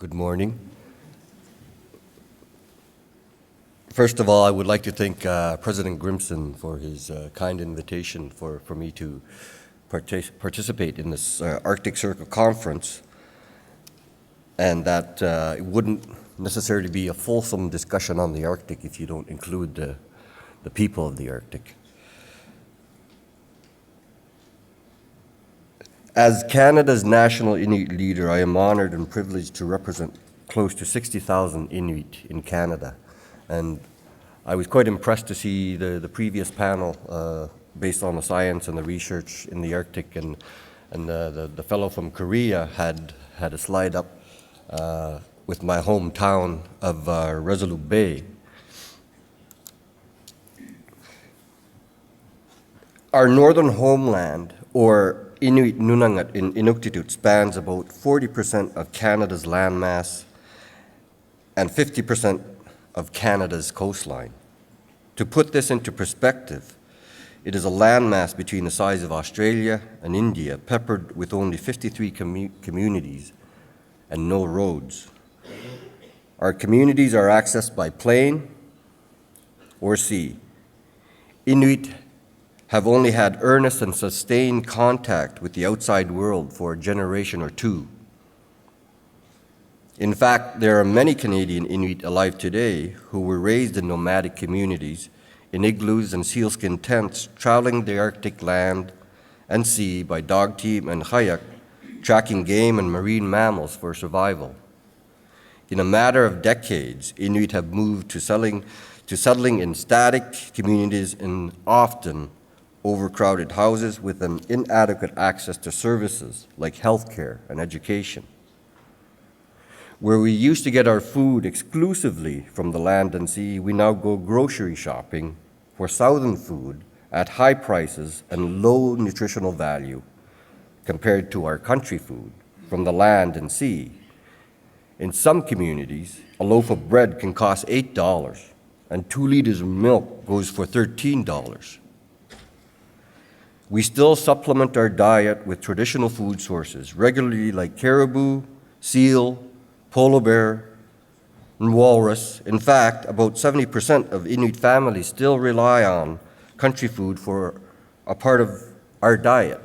Good morning. First of all, I would like to thank President Grimson for his kind invitation for me to participate in this Arctic Circle Conference, and that it wouldn't necessarily be a fulsome discussion on the Arctic if you don't include the people of the Arctic. As Canada's national Inuit leader, I am honored and privileged to represent close to 60,000 Inuit in Canada. And I was quite impressed to see the previous panel based on the science and the research in the Arctic, and the fellow from Korea had a slide up with my hometown of Resolute Bay. Our northern homeland, or Inuit Nunangat in Inuktitut, spans about 40% of Canada's landmass and 50% of Canada's coastline. To put this into perspective, it is a landmass between the size of Australia and India, peppered with only 53 communities and no roads. Our communities are accessed by plane or sea. Inuit have only had earnest and sustained contact with the outside world for a generation or two. In fact, there are many Canadian Inuit alive today who were raised in nomadic communities, in igloos and sealskin tents, traveling the Arctic land and sea by dog team and kayak, tracking game and marine mammals for survival. In a matter of decades, Inuit have moved to settling in static communities in often overcrowded houses with an inadequate access to services like healthcare and education. Where we used to get our food exclusively from the land and sea, we now go grocery shopping for southern food at high prices and low nutritional value compared to our country food from the land and sea. In some communities, a loaf of bread can cost $8 and 2 liters of milk goes for $13. We still supplement our diet with traditional food sources regularly, like caribou, seal, polar bear, and walrus. In fact, about 70% of Inuit families still rely on country food for a part of our diet.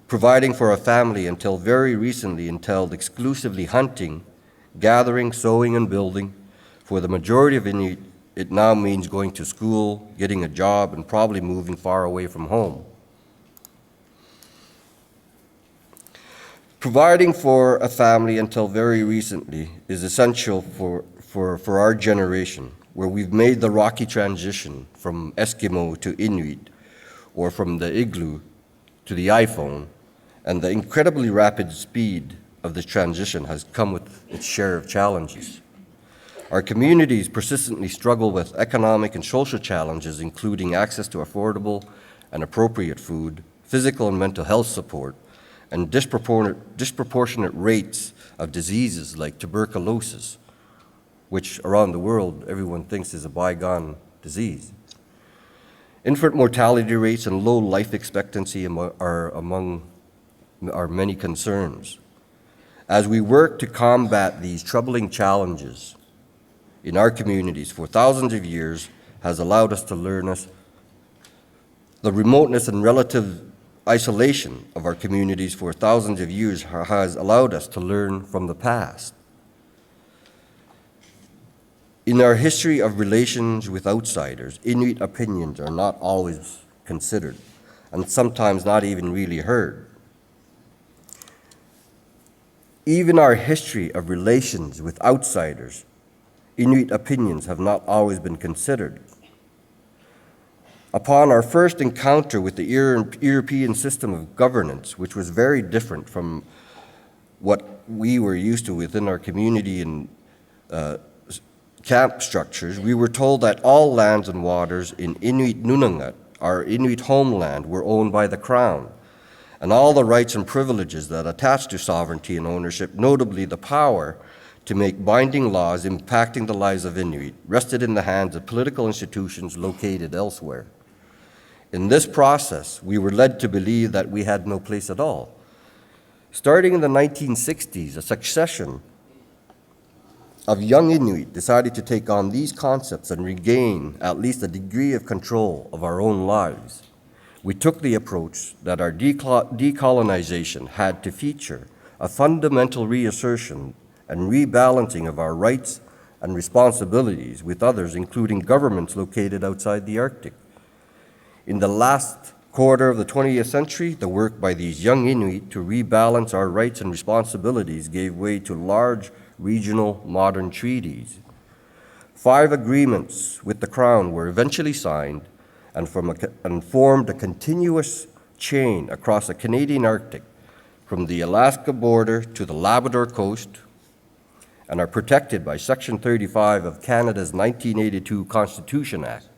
Providing for a family until very recently entailed exclusively hunting, gathering, sowing, and building. For the majority of Inuit, it now means going to school, getting a job, and probably moving far away from home. Providing for a family until very recently is essential for our generation, where we've made the rocky transition from Eskimo to Inuit, or from the igloo to the iPhone, and the incredibly rapid speed of this transition has come with its share of challenges. Our communities persistently struggle with economic and social challenges, including access to affordable and appropriate food, physical and mental health support, and disproportionate rates of diseases like tuberculosis, which around the world everyone thinks is a bygone disease. Infant mortality rates and low life expectancy are among our many concerns. As we work to combat these troubling challenges in our communities for thousands of years has allowed us to learn the remoteness and relative isolation of our communities for thousands of years has allowed us to learn from the past. In our history of relations with outsiders, Inuit opinions are not always considered, and sometimes not even really heard. Even our history of relations with outsiders, Inuit opinions have not always been considered. Upon our first encounter with the European system of governance, which was very different from what we were used to within our community and camp structures, we were told that all lands and waters in Inuit Nunangat, our Inuit homeland, were owned by the Crown, and all the rights and privileges that attach to sovereignty and ownership, notably the power to make binding laws impacting the lives of Inuit, rested in the hands of political institutions located elsewhere. In this process, we were led to believe that we had no place at all. Starting in the 1960s, a succession of young Inuit decided to take on these concepts and regain at least a degree of control of our own lives, we took the approach that our decolonization had to feature a fundamental reassertion and rebalancing of our rights and responsibilities with others, including governments located outside the Arctic. In the last quarter of the 20th century, the work by these young Inuit to rebalance our rights and responsibilities gave way to large regional modern treaties. 5 agreements with the Crown were eventually signed and formed a continuous chain across the Canadian Arctic, from the Alaska border to the Labrador coast, and are protected by Section 35 of Canada's 1982 Constitution Act.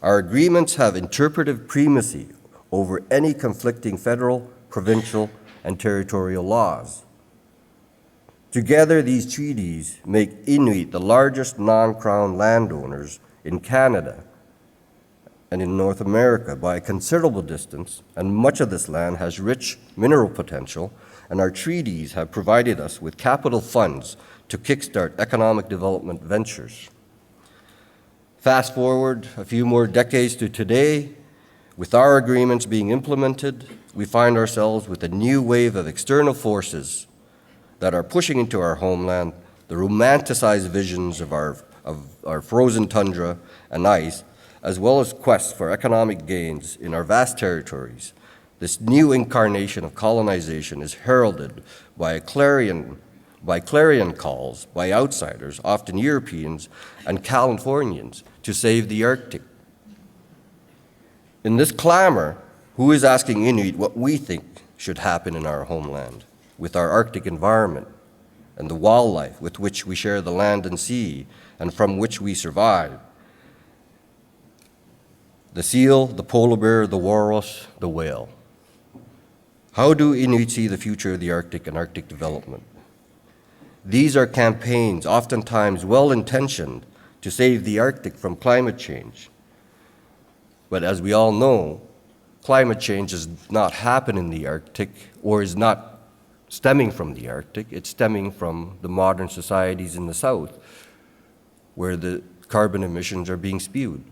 Our agreements have interpretive primacy over any conflicting federal, provincial, and territorial laws. Together, these treaties make Inuit the largest non-Crown landowners in Canada and in North America by a considerable distance, and much of this land has rich mineral potential, and our treaties have provided us with capital funds to kickstart economic development ventures. Fast forward a few more decades to today, with our agreements being implemented, we find ourselves with a new wave of external forces that are pushing into our homeland the romanticized visions of our frozen tundra and ice, as well as quests for economic gains in our vast territories. This new incarnation of colonization is heralded by clarion calls by outsiders, often Europeans and Californians, to save the Arctic. In this clamor, who is asking Inuit what we think should happen in our homeland with our Arctic environment and the wildlife with which we share the land and sea and from which we survive? The seal, the polar bear, the walrus, the whale. How do Inuit see the future of the Arctic and Arctic development? These are campaigns, oftentimes well-intentioned, to save the Arctic from climate change. But as we all know, climate change does not happen in the Arctic, or is not stemming from the Arctic. It's stemming from the modern societies in the South, where the carbon emissions are being spewed.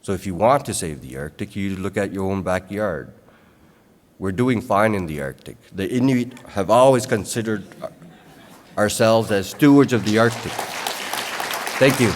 So if you want to save the Arctic, you look at your own backyard. We're doing fine in the Arctic. The Inuit have always considered ourselves as stewards of the Arctic. Thank you.